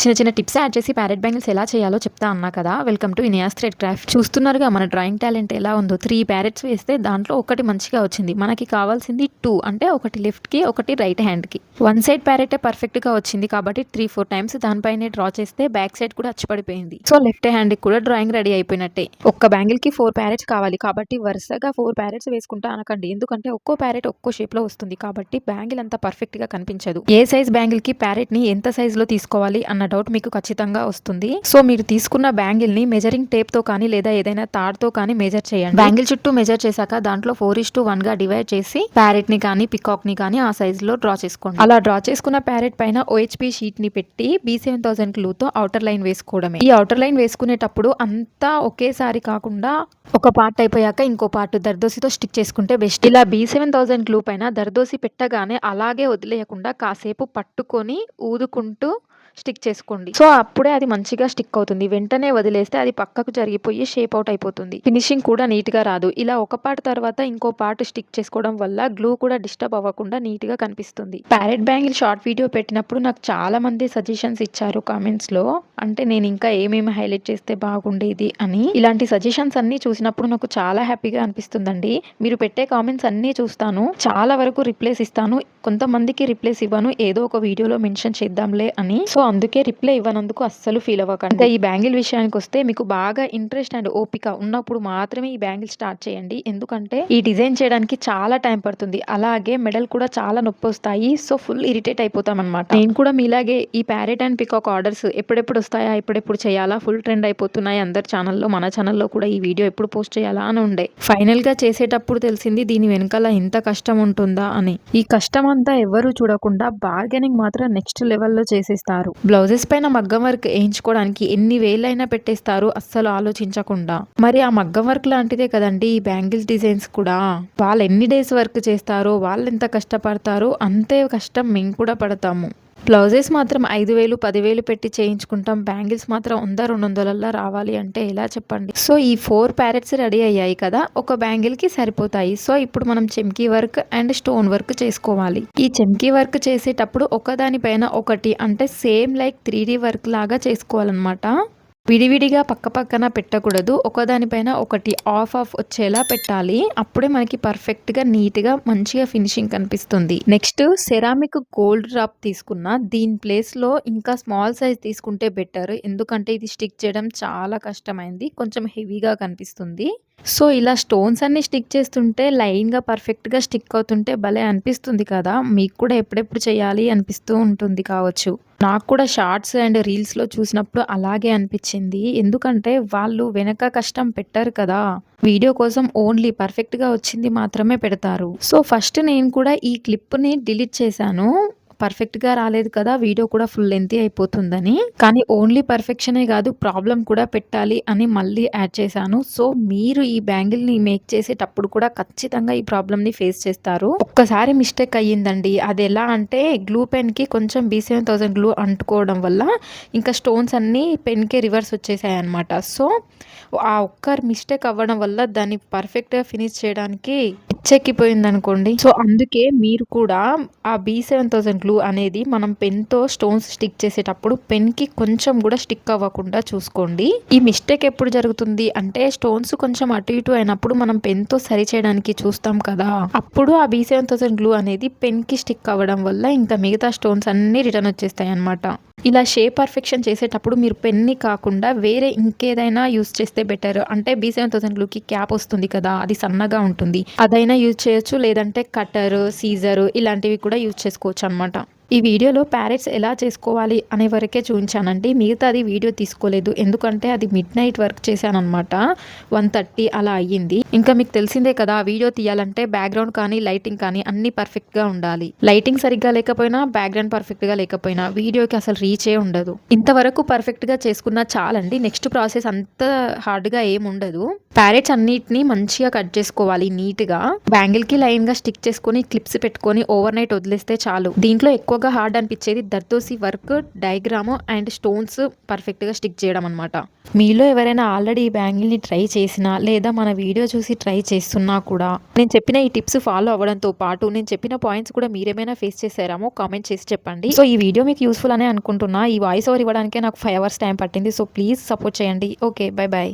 చిన్న చిన్న tips add చేసి ప్యారెట్ బ్యాంగిల్స్ ఎలా చేయాలో చెప్తా అన్నా కదా. Welcome to Iniyas thread craft. చూస్తున్నారుగా మన డ్రాయింగ్ టాలెంట్ ఎలా ఉందో. 3 ప్యారెట్స్ వేస్తే దాంట్లో ఒకటి మంచిగా వచ్చింది. మనకి కావాల్సింది 2, అంటే ఒకటి లెఫ్ట్ కి ఒకటి రైట్ హ్యాండ్ కి. వన్ సైడ్ ప్యారెట్ పర్ఫెక్ట్ గా వచ్చింది కాబట్టి 3-4 టైమ్స్ దానిపైనే డ్రా చేస్తే బ్యాక్ సైడ్ కూడా అచ్చిపడిపోయింది. సో లెఫ్ట్ హ్యాండ్ కి కూడా డ్రాయింగ్ రెడీ అయిపోయినట్టే. ఒక్క బ్యాంగిల్ కి 4 ప్యారెట్స్ కావాలి కాబట్టి వరుసగా 4 ప్యారెట్స్ వేసుకుంటా అనకండి. ఎందుకంటే ఒక్కో ప్యారెట్ ఒక్కో షేప్ లో వస్తుంది కాబట్టి బ్యాంగిల్ అంతా పర్ఫెక్ట్ గా కనిపించదు. ఏ సైజ్ బ్యాంగిల్ కి ప్యారెట్ ని ఎంత సైజ్ లో తీసుకోవాలి అన్న డౌట్ మీకు ఖచ్చితంగా వస్తుంది. సో మీరు తీసుకున్న బ్యాంగిల్ ని మెజరింగ్ టేప్ తో కానీ లేదా ఏదైనా తాడుతో కానీ మెజర్ చేయండి. బ్యాంగిల్ చుట్టూ మెజర్ చేశాక దాంట్లో 4:1 గా డివైడ్ చేసి ప్యారెట్ ని కానీ పికాక్ ని కానీ ఆ సైజ్ లో డ్రా చేసుకోండి. అలా డ్రా చేసుకున్న ప్యారెట్ పైన OHP షీట్ ని పెట్టి B7000 గ్లూ తో అవుటర్ లైన్ వేసుకోవడమే. ఈ అవుటర్ లైన్ వేసుకునేటప్పుడు అంతా ఒకేసారి కాకుండా ఒక పార్ట్ అయిపోయాక ఇంకో పార్ట్ దర్దోసితో స్టిక్ చేసుకుంటే బెస్ట్. ఇలా B7000 గ్లూ పైన దర్దోసి పెట్టగానే అలాగే వదిలేయకుండా కాసేపు పట్టుకొని ఊదుకుంటూ స్టిక్ చేసుకోండి. సో అప్పుడే అది మంచిగా స్టిక్ అవుతుంది. వెంటనే వదిలేస్తే అది పక్కకు జరిగిపోయి షేప్ అవుట్ అయిపోతుంది. ఫినిషింగ్ కూడా నీట్ గా రాదు. ఇలా ఒక పార్ట్ తర్వాత ఇంకో పార్ట్ స్టిక్ చేసుకోవడం వల్ల గ్లూ కూడా డిస్టర్బ్ అవ్వకుండా నీట్ గా కనిపిస్తుంది. ప్యారెట్ బ్యాంగిల్ షార్ట్ వీడియో పెట్టినప్పుడు నాకు చాలా మంది సజెషన్స్ ఇచ్చారు కామెంట్స్ లో. అంటే నేను ఇంకా ఏమేమి హైలైట్ చేస్తే బాగుండేది అని. ఇలాంటి సజెషన్స్ అన్ని చూసినప్పుడు నాకు చాలా హ్యాపీగా అనిపిస్తుందండి. మీరు పెట్టే కామెంట్స్ అన్ని చూస్తాను. చాలా వరకు రిప్లైస్ ఇస్తాను. కొంతమందికి రిప్లైస్ ఇవ్వను, ఏదో ఒక వీడియోలో మెన్షన్ చేద్దాంలే అని. సో అందుకే రిప్లై ఇవ్వనందుకు అస్సలు ఫీల్ అవ్వకండి. ఈ బ్యాంగిల్ విషయానికి వస్తే మీకు బాగా ఇంట్రెస్ట్ అండ్ ఓపిక ఉన్నప్పుడు మాత్రమే ఈ బ్యాంగిల్ స్టార్ట్ చేయండి. ఎందుకంటే ఈ డిజైన్ చేయడానికి చాలా టైం పడుతుంది. అలాగే మెడల్ కూడా చాలా నొప్పి వస్తాయి. సో ఫుల్ ఇరిటేట్ అయిపోతాం అనమాట. నేను కూడా మీలాగే ఈ ప్యారెట్ అండ్ పికాక్ ఆర్డర్స్ ఎప్పుడెప్పుడు వస్తాయా, ఎప్పుడెప్పుడు చేయాలా, ఫుల్ ట్రెండ్ అయిపోతున్నాయి అందరి ఛానల్లో. మన ఛానల్లో కూడా ఈ వీడియో ఎప్పుడు పోస్ట్ చేయాలా అని ఉండే. ఫైనల్ గా చేసేటప్పుడు తెలిసింది దీని వెనకాల ఎంత కష్టం ఉంటుందా అని. ఈ కష్టం అంతా ఎవరు చూడకుండా బార్గెనింగ్ మాత్రం నెక్స్ట్ లెవెల్లో చేసేస్తారు. బ్లౌజెస్ పైన మగ్గం వర్క్ వేయించుకోవడానికి ఎన్ని వేలైనా పెట్టేస్తారు అస్సలు ఆలోచించకుండా. మరి ఆ మగ్గం వర్క్ లాంటిదే కదండి ఈ బ్యాంగిల్స్ డిజైన్స్ కూడా. వాళ్ళు ఎన్ని డేస్ వర్క్ చేస్తారో, వాళ్ళు ఎంత కష్టపడతారో అంతే కష్టం మేము కూడా పడతాము. బ్లౌజెస్ మాత్రం 5,000 10,000 పెట్టి చేయించుకుంటాం. బ్యాంగిల్స్ మాత్రం 100-200 రావాలి అంటే ఎలా చెప్పండి. సో ఈ 4 ప్యారెట్స్ రెడీ అయ్యాయి కదా, ఒక బ్యాంగిల్ కి సరిపోతాయి. సో ఇప్పుడు మనం చెమ్కీ వర్క్ అండ్ స్టోన్ వర్క్ చేసుకోవాలి. ఈ చెమ్కీ వర్క్ చేసేటప్పుడు ఒకదానిపైన ఒకటి, అంటే సేమ్ లైక్ 3D వర్క్ లాగా చేసుకోవాలన్నమాట. విడివిడిగా పక్క పక్కన పెట్టకూడదు. ఒకదానిపైన ఒకటి ఆఫ్ వచ్చేలా పెట్టాలి. అప్పుడే మనకి పర్ఫెక్ట్ గా నీట్ గా మంచిగా ఫినిషింగ్ కనిపిస్తుంది. నెక్స్ట్ సెరామిక్ గోల్డ్ డ్రాప్ తీసుకున్నా. దీని ప్లేస్ లో ఇంకా స్మాల్ సైజ్ తీసుకుంటే బెటర్. ఎందుకంటే ఇది స్టిక్ చేయడం చాలా కష్టమైంది, కొంచెం హెవీగా కనిపిస్తుంది. సో ఇలా స్టోన్స్ అన్ని స్టిక్ చేస్తుంటే లైన్ గా పర్ఫెక్ట్ గా స్టిక్ అవుతుంటే భలే అనిపిస్తుంది కదా. మీకు కూడా ఎప్పుడెప్పుడు చేయాలి అనిపిస్తూ ఉంటుంది కావచ్చు. నాకు కూడా షార్ట్స్ అండ్ రీల్స్ లో చూసినప్పుడు అలాగే అనిపించింది. ఎందుకంటే వాళ్ళు వెనక కష్టం పెట్టారు కదా, వీడియో కోసం ఓన్లీ పర్ఫెక్ట్ గా వచ్చింది మాత్రమే పెడతారు. సో ఫస్ట్ నేను కూడా ఈ క్లిప్ ని డిలీట్ చేశాను. పర్ఫెక్ట్ గా రాలేదు కదా, వీడియో కూడా ఫుల్ లెంతీ అయిపోతుందని. కానీ ఓన్లీ పర్ఫెక్షనే కాదు, ప్రాబ్లం కూడా పెట్టాలి అని మళ్ళీ యాడ్ చేశాను. సో మీరు ఈ బ్యాంగిల్ ని మేక్ చేసేటప్పుడు కూడా ఖచ్చితంగా ఈ ప్రాబ్లమ్ ని ఫేస్ చేస్తారు. ఒక్కసారి మిస్టేక్ అయ్యిందండి. అది ఎలా అంటే గ్లూ పెన్ కి కొంచెం B7000 గ్లూ అంటుకోవడం వల్ల ఇంకా స్టోన్స్ అన్ని పెన్ కి రివర్స్ వచ్చేసాయి అనమాట. సో ఆ ఒక్క మిస్టేక్ అవ్వడం వల్ల దాన్ని పర్ఫెక్ట్ గా ఫినిష్ చేయడానికి పిచ్చెక్కిపోయింది అనుకోండి. సో అందుకే మీరు కూడా ఆ B7000 గ్లూ అనేది మనం పెన్ తో స్టోన్స్ స్టిక్ చేసేటప్పుడు పెన్ కి కొంచెం కూడా స్టిక్ అవ్వకుండా చూసుకోండి. ఈ మిస్టేక్ ఎప్పుడు జరుగుతుంది అంటే స్టోన్స్ కొంచెం అటు ఇటు అయినప్పుడు మనం పెన్ తో సరి చేయడానికి చూస్తాం కదా, అప్పుడు ఆ B7000 గ్లూ అనేది పెన్ కి స్టిక్ అవ్వడం వల్ల ఇంకా మిగతా స్టోన్స్ అన్ని రిటర్న్ వచ్చేస్తాయి అనమాట. ఇలా షేప్ పర్ఫెక్షన్ చేసేటప్పుడు మీరు పెన్ని కాకుండా వేరే ఇంకేదైనా యూస్ చేస్తే బెటర్. అంటే B7000 గ్లూకి క్యాప్ వస్తుంది కదా, అది సన్నగా ఉంటుంది, అదైనా యూజ్ చేయొచ్చు. లేదంటే కటర్, సీజర్ ఇలాంటివి కూడా యూజ్ చేసుకోవచ్చు అనమాట. ఈ వీడియోలో ప్యారెట్స్ ఎలా చేసుకోవాలి అనే వరకే చూపించానండి. మిగతాది వీడియో తీసుకోలేదు, ఎందుకంటే అది మిడ్ నైట్ వర్క్ చేశాను అనమాట. 1:30 అలా అయ్యింది. ఇంకా మీకు తెలిసిందే కదా, వీడియో తీయాలంటే బ్యాక్గ్రౌండ్ కానీ లైటింగ్ కానీ అన్ని పర్ఫెక్ట్ గా ఉండాలి. లైటింగ్ సరిగ్గా లేకపోయినా, బ్యాక్గ్రౌండ్ పర్ఫెక్ట్ గా లేకపోయినా వీడియోకి అసలు రీచే ఉండదు. ఇంతవరకు పర్ఫెక్ట్ గా చేసుకున్నా చాలండి. నెక్స్ట్ ప్రాసెస్ అంత హార్డ్ గా ఏం ఉండదు. ప్యారెట్స్ అన్నిటిని మంచిగా కట్ చేసుకోవాలి నీట్ గా. బ్యాంగిల్ కి లైన్ గా స్టిక్ చేసుకొని క్లిప్స్ పెట్టుకొని ఓవర్ నైట్ వదిలేస్తే చాలు. దీంట్లో ఎక్కువ ఎక్కువగా హార్డ్ అనిపించేది దర్దోసి వర్క్, డయాగ్రామ్ అండ్ స్టోన్స్ పర్ఫెక్ట్గా స్టిక్ చేయడం అనమాట. మీలో ఎవరైనా ఆల్రెడీ ఈ బ్యాంగిల్ని ట్రై చేసినా లేదా మన వీడియో చూసి ట్రై చేస్తున్నా కూడా నేను చెప్పిన ఈ టిప్స్ ఫాలో అవ్వడంతో పాటు నేను చెప్పిన పాయింట్స్ కూడా మీరేమైనా ఫేస్ చేశారేమో కామెంట్ చేసి చెప్పండి. సో ఈ వీడియో మీకు యూస్ఫుల్ అనే అనుకుంటున్నా. ఈ వాయిస్ ఓవర్ ఇవ్వడానికే నాకు 5 hours టైం పట్టింది. సో ప్లీజ్ సపోర్ట్ చేయండి. Okay, bye bye.